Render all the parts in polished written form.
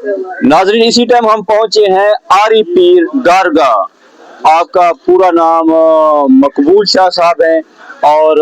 नाजरीन, इसी टाइम हम पहुंचे हैं आरी पीर दरगाह। आपका पूरा नाम मकबूल शाह साहब है और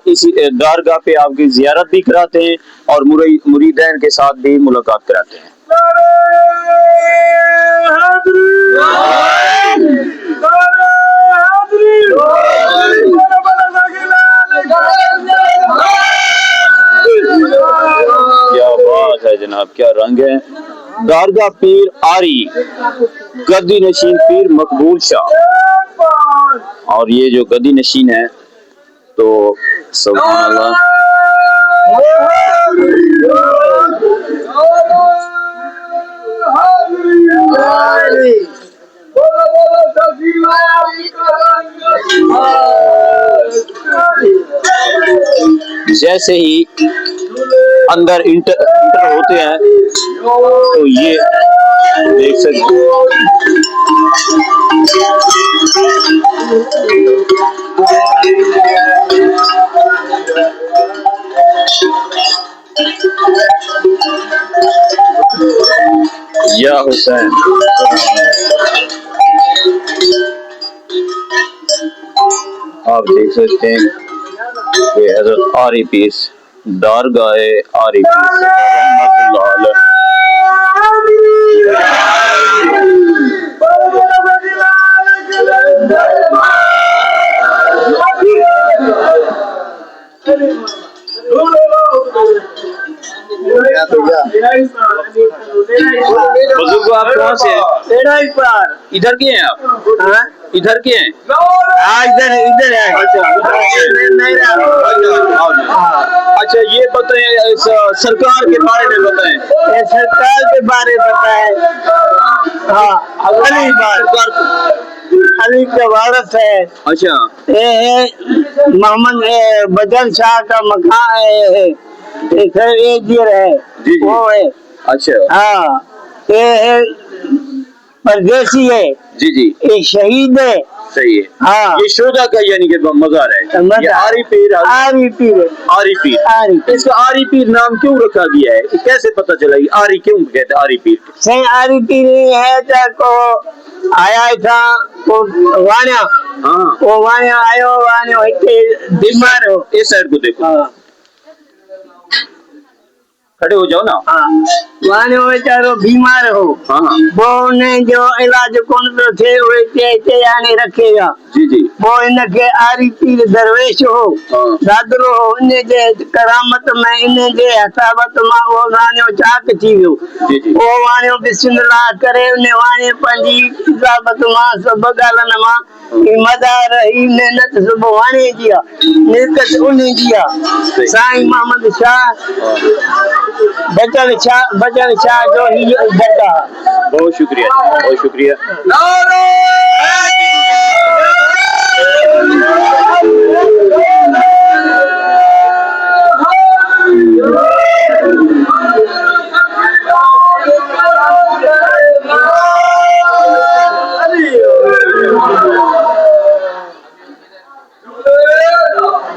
इसी दरगाह पे आपकी जियारत भी कराते हैं और मुरीदैन के साथ भी मुलाकात कराते हैं। क्या बात है जनाब, क्या रंग है। दरगाह पीर आरी, गद्दी नशीन पीर मकबूल शाह। और ये जो गद्दी नशीन है तो सुभान अल्लाह। जैसे ही अंदर इंटर होते हैं तो ये देख सकते हैं या हुसैन। आप देख सकते हैं कि हजरत आरी पीर दरगाह आरी पीर रहमतुल्लाह अलैह। बुजुर्ग, आप कहाँ से हैं? इधर के हैं आप? हाँ? इधर के हैं? इधर है। अच्छा, ये बताएं, सरकार के बारे में बताएं। सरकार के बारे में बताएं। हाँ, अली का वारस है। अच्छा, ये है मोहम्मद बदल शाह का मकान है, है जी वो है। अच्छा, हाँ, ये है परदेसी है। जी जी, ये शहीद है। सही है। हाँ, ये शोधा का यानी कि मजार है। ये आरी पीर, आरी पीर, आरी पीर। आरी। इसका आरी पीर नाम क्यों रखा गया है? कैसे पता चला ये आरी क्यों कहते हैं? आरी पीर सही आरी पीर है को आया था वो वाणा। हाँ, वो वाणा आयो, वाणा बीमार हो। इस साइड को देखो। हाँ, खड़े हो जाओ ना। हाँ, वाने बेचारो बीमार हो। हाँ, वो ने जो इलाज कौन तो थे वे आने रखेगा। जी जी, वो इनके आरी पीर दरवेश हो, हाँ, दादरो हो, इन्हें जे करामत में, इन्हें जे हसाबत में वो वाने चाक थी वियो। जी जी, वो वाने बिस्मिल्लाह करे, उन्हें वाने पंजी हिसाबत में सब गालन में मदार ही मेहनत सब वाने दिया, निर्कत उन्हें दिया। साईं मोहम्मद शाह बचन शाह जो ही दरगाह। बहुत शुक्रिया, बहुत शुक्रिया।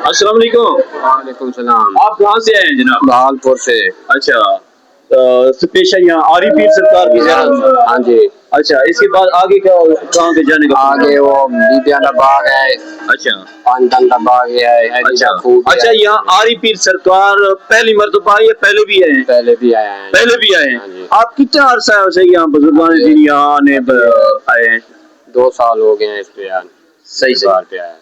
अस्सलाम वालेकुम। वालेकुम सलाम। आप कहाँ से आए हैं जनाब? बहालपुर से। अच्छा, स्पेशल यहाँ आरी पीर सरकार की ज़ियारत। हाँ जी। अच्छा, इसके बाद आगे क्या, कहाँ पे जाने का? आगे वो बीबियाना बाग है। अच्छा, पानडंडा बाग है। अच्छा, यहाँ आरी पीर सरकार पहली मर्तबा आए या पहले भी आए हैं? पहले भी आए हैं। पहले भी आए हैं। आप कितना अरसा से यहाँ बुजुर्गान दिन यहाँ आने आए हैं? 2 साल हो गए हैं इस पे यार। सही से बार पे आए हैं।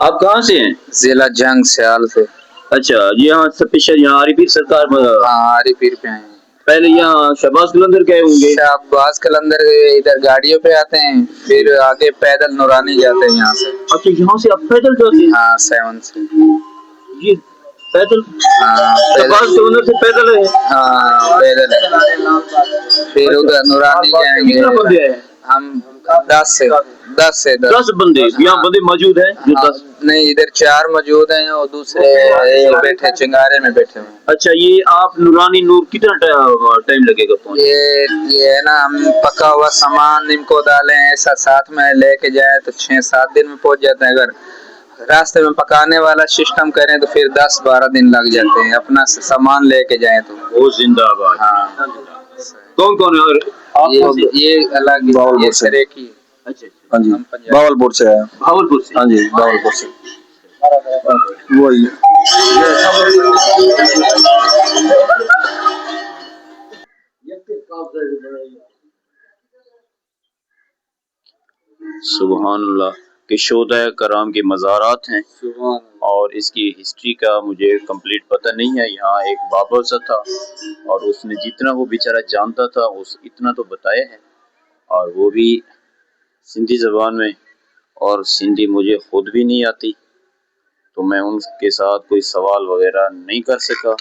आप कहाँ से हैं? जिला जंग सियाल से। अच्छा, यहाँ स्पेशल यहाँ आरी पीर सरकार में? हाँ, आरी पीर पे आए हैं। पहले यहाँ शहबाज कलंदर गए होंगे? शहबाज कलंदर इधर गाड़ियों पे आते हैं, फिर आगे पैदल नूरानी जाते हैं यहाँ से। अच्छा, यहाँ से आप पैदल जाते हैं? हाँ, 7 से। ये पैदल? हाँ, शहबाज कलंदर से पैदल है? हाँ, पैदल है। फिर उधर नूरानी जाएंगे। कितना बंदे हैं? हम 10 बंदे। यहाँ बंदे मौजूद हैं जो 10 नहीं, इधर 4 मौजूद हैं और दूसरे ये बैठे चिंगारे में बैठे हुए हैं। अच्छा, ये आप नूरानी नूर कितना टाइम लगेगा पहुंचने? ये है ना, हम पका हुआ सामान इनको डालें ऐसा साथ में लेके जाए तो 6-7 दिन में पहुंच जाते हैं। अगर रास्ते में पकाने वाला सिस्टम करें तो फिर 10-12 दिन लग जाते हैं। अपना सामान लेके जाएं तो वो जिंदाबाद। हाँ। कौन कौन है? और ये अलग ये सरे की। अच्छा, हाँ जी, हम पंजाब भावलपुर से है। भावलपुर से। हाँ जी, भावलपुर से वही। सुभान अल्लाह के शोधा कराम के मज़ारात हैं और इसकी हिस्ट्री का मुझे कंप्लीट पता नहीं है। यहाँ एक बाबर सा था और उसने जितना वो बेचारा जानता था उस इतना तो बताया है, और वो भी सिंधी ज़बान में, और सिंधी मुझे खुद भी नहीं आती तो मैं उनके साथ कोई सवाल वगैरह नहीं कर सका।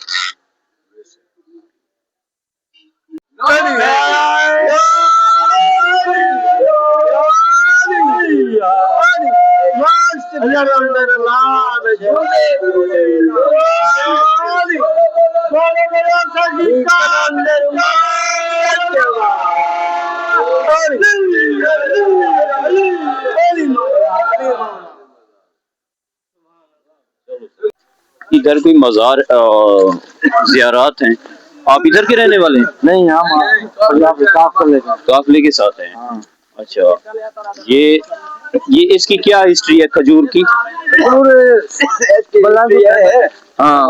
इधर कोई मज़ार ज़ियारत हैं। आप इधर के रहने वाले हैं? नहीं, हम काफिले के साथ हैं। हाँ। अच्छा, ये इसकी क्या हिस्ट्री है खजूर की? हाँ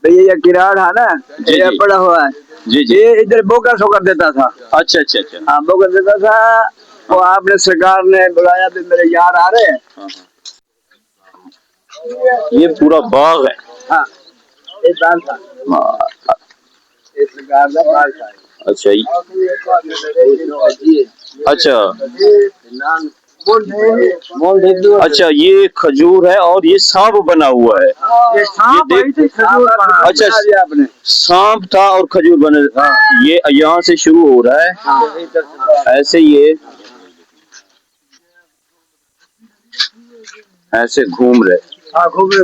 भैया ये किराड़ है ना, जी, ये जी। पड़ा हुआ है। जी जी। ये इधर बोकर सोकर देता था। अच्छा अच्छा अच्छा। हाँ, बोकर देता था। वो आपने सरकार ने बुलाया तो मेरे यार आ रहे हैं। हाँ, ये पूरा बाग है। हाँ, ये दाल था। हाँ, ये सरकार का दाल था। अच्छा अच्छा अच्छा, ये खजूर है और ये सांप बना हुआ है। ये सांप ये आई थी, खजूर बना। अच्छा, बना दिया आपने। सांप था और खजूर बना। ये यहाँ से शुरू हो रहा है, ऐसे ये ऐसे घूम रहे। हाँ, घूम रहे।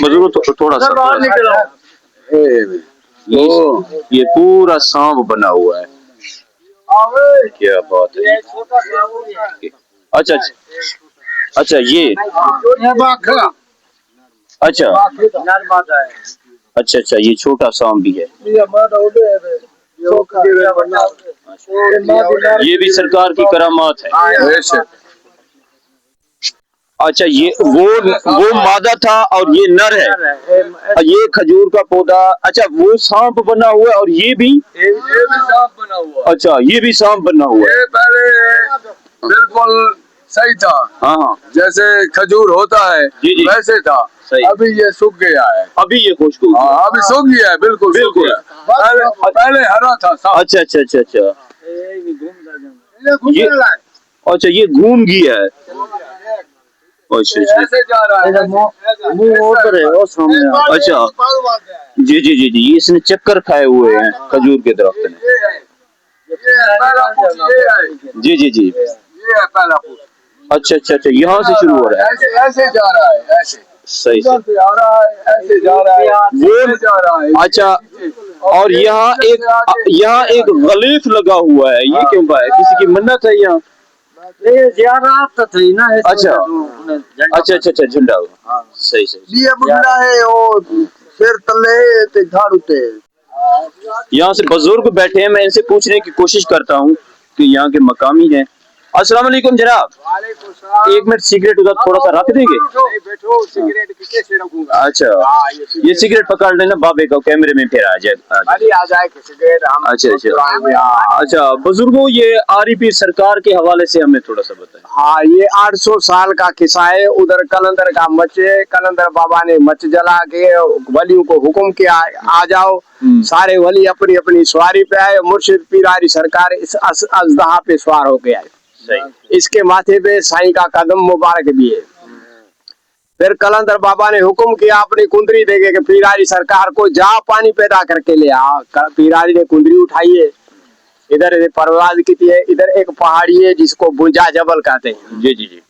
मजदूर थोड़ा सा बाहर निकलो। ये पूरा सांप बना हुआ है। क्या बात है। अच्छा अच्छा अच्छा, ये अच्छा अच्छा अच्छा, ये छोटा सांप भी है। ये भी सरकार की करामात है। अच्छा, ये वो मादा था और ये नर है। ये खजूर का पौधा। अच्छा, वो सांप बना हुआ है और ये भी सांप बना हुआ। अच्छा, ये भी सांप बना हुआ है। ये पहले बिल्कुल सही था। हाँ हाँ, जैसे खजूर होता है जी, जी। वैसे था। सही। अभी ये सूख गया है। अभी ये खुश्क हो गया। हाँ, अभी सूख गया है, बिल्कुल सूख बिल्कुल। गया। पहले हरा था सांप। अच्छा अच्छा अच्छा अच्छा, ये अच्छा ये घूम गया है। अच्छा अच्छा ऐसे जा रहा है। मुंह उधर है और सामने। अच्छा जी जी जी जी, ये इसने चक्कर खाए हुए हैं खजूर के दरख्त ने। ये है पहला फूल, ये है। जी जी जी। ये है पहला फूल। अच्छा अच्छा अच्छा, यहाँ से शुरू हो रहा है। ऐसे ऐसे जा रहा है, ऐसे सही इधर से। से आ रहा है, ऐसे जा रहा है, वो ऐसे जा रहा है। अच्छा, और यहाँ एक गलीफ लगा हुआ है, ये क्यों भाई? किसी की मन्नत है यहाँ? ये ज़ियारत थी ना। अच्छा अच्छा अच्छा अच्छा, झंडा हुआ। सही सही। ये बुढ़ा है और सिर तले ते झाड़ू ते। यहाँ से बुजुर्ग बैठे हैं, मैं इनसे पूछने की कोशिश करता हूँ कि यहाँ के मकामी हैं। अस्सलाम वालेकुम जनाब। एक मिनट, सिगरेट उधर थोड़ा सा रख देंगे? बैठो, सिगरेट कैसे रखूंगा? अच्छा, ये सिगरेट पकड़ लेना बाबे का, कैमरे में फिर आ जाए। आ जाए सिगरेट हम। अच्छा अच्छा अच्छा, बुजुर्गों ये आरईपी सरकार के हवाले से हमें थोड़ा सा बताएं। हाँ, ये 800 साल का किस्सा है। उधर कलंदर का मचे, कलंदर बाबा ने मच जला के वलियों को हुक्म किया आ जाओ। सारे वली अपनी अपनी सवारी पे आए। मुर्शिद पीरारी सरकार इस अजदहा पे सवार होके आए। इसके माथे पे साईं का कदम मुबारक भी है। फिर कलंदर बाबा ने हुक्म किया अपनी कुंदरी देके कि पीरारी सरकार को जा पानी पैदा करके ले आ। पीरारी ने कुंदरी उठाई है, इधर परवाज की थी, इधर एक पहाड़ी है जिसको बुंजा जबल कहते हैं। जी जी जी।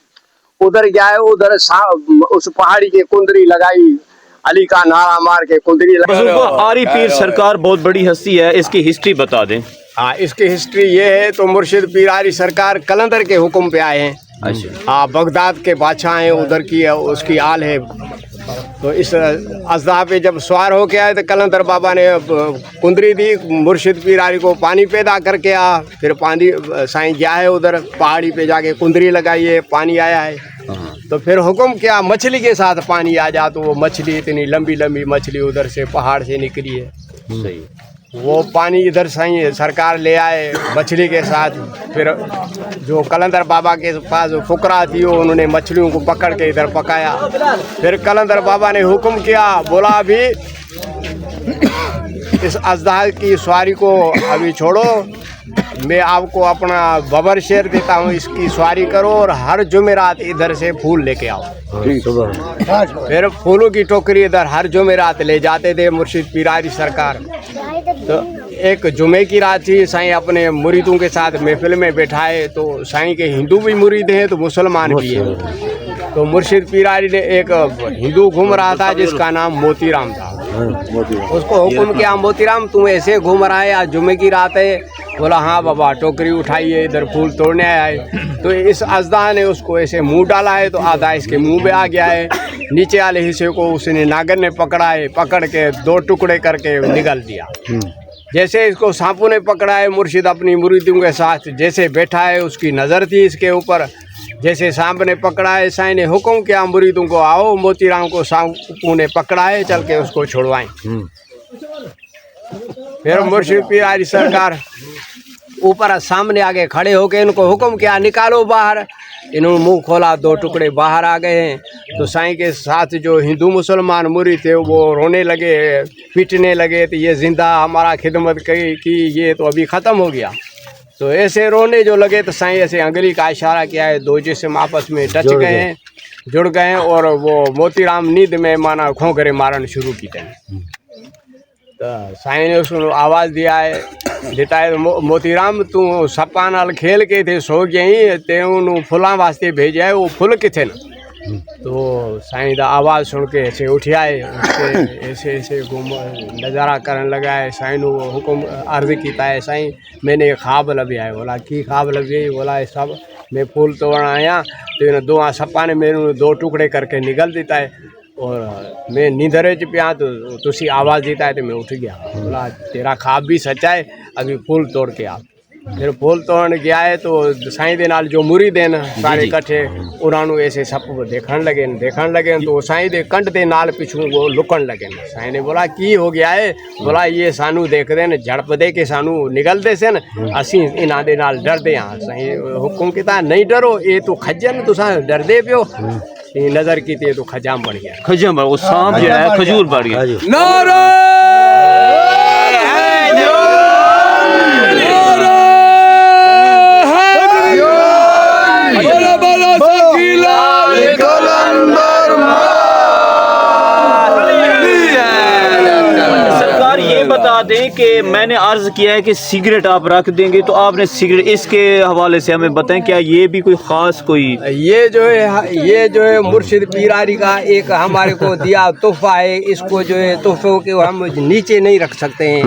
उधर गया है, उधर उस पहाड़ी के कुंदरी लगाई, अली का नारा मार के कुंदरी बुजुर्गों, लगाई। आरी पीर सरकार बहुत बड़ी हस्ती है, इसकी हिस्ट्री बता दें। हाँ, इसकी हिस्ट्री ये है तो मुर्शिद पीर आरी सरकार कलंदर के हुक्म पे आए हैं। अच्छा। हाँ, बगदाद के बादशाह हैं, उधर की उसकी आल है। तो इस अजदा पे जब सवार हो के आए तो कलंदर बाबा ने कुंदरी दी, मुर्शिद पीर आरी को पानी पैदा करके आ, फिर पानी साईं गया है उधर पहाड़ी पे जाके कुंदरी लगाई है, पानी आया है। तो फिर हुक्म किया मछली के साथ पानी आ जा, तो वो मछली इतनी लंबी लंबी मछली उधर से पहाड़ से निकली है। सही। वो पानी इधर साईं सरकार ले आए मछली के साथ। फिर जो कलंदर बाबा के पास फुकरा थी, वो उन्होंने मछलियों को पकड़ के इधर पकाया। फिर कलंदर बाबा ने हुक्म किया, बोला अभी इस अजदा की सवारी को अभी छोड़ो, मैं आपको अपना बबर शेर देता हूँ, इसकी सवारी करो और हर जुमेरात इधर से फूल लेके आओ। फिर फूलों की टोकरी इधर हर जुमेरात ले जाते थे मुर्शिद पीर आरी सरकार। तो एक जुमे की रात थी, साईं अपने मुरीदों के साथ महफिल में बैठाए। तो साईं के हिंदू भी मुरीद हैं तो मुसलमान भी हैं। तो मुर्शिद पीर आरी ने एक हिंदू घूम रहा था जिसका नाम मोतीराम था। उसको हुक्म किया, मोतीराम तू ऐसे घूम रहा है, आज जुमे की रात है। बोला हाँ बाबा, टोकरी उठाइए, इधर फूल तोड़ने आया है। तो इस अजदा ने उसको ऐसे मुंह डाला है, तो आधा इसके मुंह में आ गया है। नीचे वाले हिस्से को उसने नागर ने पकड़ा है, पकड़ के 2 टुकड़े करके निगल दिया। जैसे इसको सांपों ने पकड़ा है, मुर्शिद अपनी मुरीदों के साथ जैसे बैठा है, उसकी नज़र थी इसके ऊपर। जैसे सांप ने पकड़ा है, साईं ने हुक्म किया मुरीदों को, आओ मोतीराम को सांपों ने पकड़ा है, चल के उसको छुड़वाएं। फिर मुर्शिद पीर आरी सरकार ऊपर सामने आगे खड़े होके इनको हुक्म किया, निकालो बाहर। इन्होंने मुंह खोला, 2 टुकड़े बाहर आ गए हैं। तो साईं के साथ जो हिंदू मुसलमान मुरीद थे वो रोने लगे, पीटने लगे, तो ये जिंदा हमारा खिदमत की ये तो अभी ख़त्म हो गया। तो ऐसे रोने जो लगे तो साईं ऐसे अंगली का इशारा किया है, 2 जिस्म आपस में टच गए हैं, जुड़ गए हैं। और वो मोतीराम नींद में माना खोखरे मारन शुरू की थे। तो साईं ने उसको आवाज़ देता है, मोतीराम तू सपा नाल खेल के थे सो गई, ते उन्होंने फुलां वास्ते भेजा है, वो फुल किथे न। तो साईं दा आवाज़ सुन के ऐसे उठिया है, ऐसे ऐसे घूम नज़ारा करन लगा है। साईं ने हुक्म अर्ज किया है, साईं मैंने ख्वाब लभ्या है। बोला की ख्वाब लभ्या? बोला सब मैं फूल तोड़न आया, तो इन 2 सपा ने मेरे 2 टुकड़े करके निगल देता है, और मैं नींदरे च पिया तो तुसी आवाज़ देता है तो मैं उठ गया। बोला तेरा ख्वाब भी सच्चा है, अभी फूल तोड़ के आ। फिर फूल तोड़न गया है तो साईं दे नाल जो मुरीद हैं सारे इकट्ठे, उन्होंने ऐसे सप देखने लगे तो साईं दे कंठ दे नाल पिछू वो लुकन लगे। साईं ने बोला की हो गया है? बोला ये सानू देखते हैं झड़प दे के सानू निकलते से न, असी इन्हां दे नाल डरदे हाँ। साईं हुक्म किया, नहीं डरो, ये तो खजन तुसा डरदे पियो। नजर की तो खजाम बन गया, खजाम वो सांप जो है खजूर बढ़ गया। सरकार ये बता दें कि मैंने अर्ज किया है कि सिगरेट आप रख देंगे, तो आपने सिगरेट इसके हवाले से हमें बताएं, क्या ये भी कोई खास कोई ये जो है मुर्शिद पीर आरी का एक हमारे को दिया तोहफा है। इसको जो है तोहफे के हम नीचे नहीं रख सकते हैं।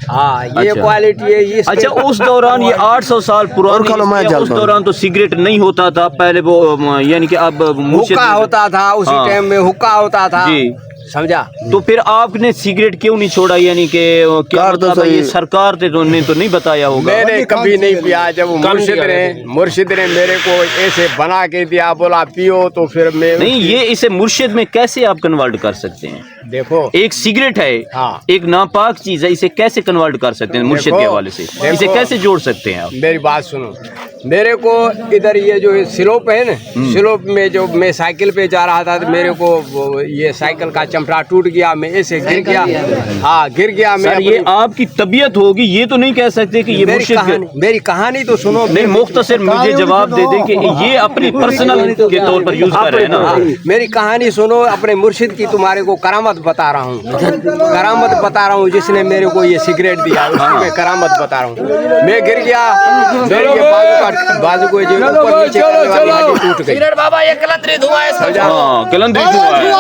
हाँ, ये अच्छा। क्वालिटी है। अच्छा, उस दौरान ये 800 साल पुरानी, उस दौरान तो सिगरेट नहीं होता था पहले, वो यानी कि अब हुक्का होता था, उसी टाइम में हुक्का होता था जी, समझा। तो फिर आपने सिगरेट क्यों नहीं छोड़ा? यानी कि क्या मतलब ये सरकार ने तो नहीं बताया होगा? मैंने कभी नहीं पिया। जब मुर्शिद ने मेरे को ऐसे बना के दिया, बोला पियो, तो फिर मैं नहीं, ये इसे मुर्शिद में कैसे आप कन्वर्ट कर सकते हैं? देखो, एक सिगरेट है, हाँ, एक नापाक चीज है, इसे कैसे कन्वर्ट कर सकते हैं मुर्शिद के हवाले से? इसे कैसे जोड़ सकते हैं आप? मेरी बात सुनो, मेरे को इधर ये जो स्लोप है ना, स्लोप में जो मैं साइकिल पे जा रहा था तो मेरे को ये साइकिल का चमड़ा टूट गया, मैं ऐसे गिर गया। हाँ, गिर गया मैं। सर ये आपकी तबीयत होगी, ये तो नहीं कह सकते कि ये मुर्शिद। मेरी कहानी तो सुनो। नहीं, मुख्तसर मुझे जवाब दे दें कि ये अपनी पर्सनल के तौर पर यूज कर रहे हैं ना। मेरी कहानी सुनो, अपने मुर्शिद की तुम्हारे को करामत बता रहा हूँ, करामत बता रहा हूँ, जिसने मेरे को ये सिगरेट दिया उसकी मैं करामत बता रहा हूँ। मैं गिर गया, मेरे बाजू को जो ऊपर नीचे करने वाली हड्डी टूट गई। बाबा ये कलंदरी धुआं है। हाँ, कलंदरी धुआं है।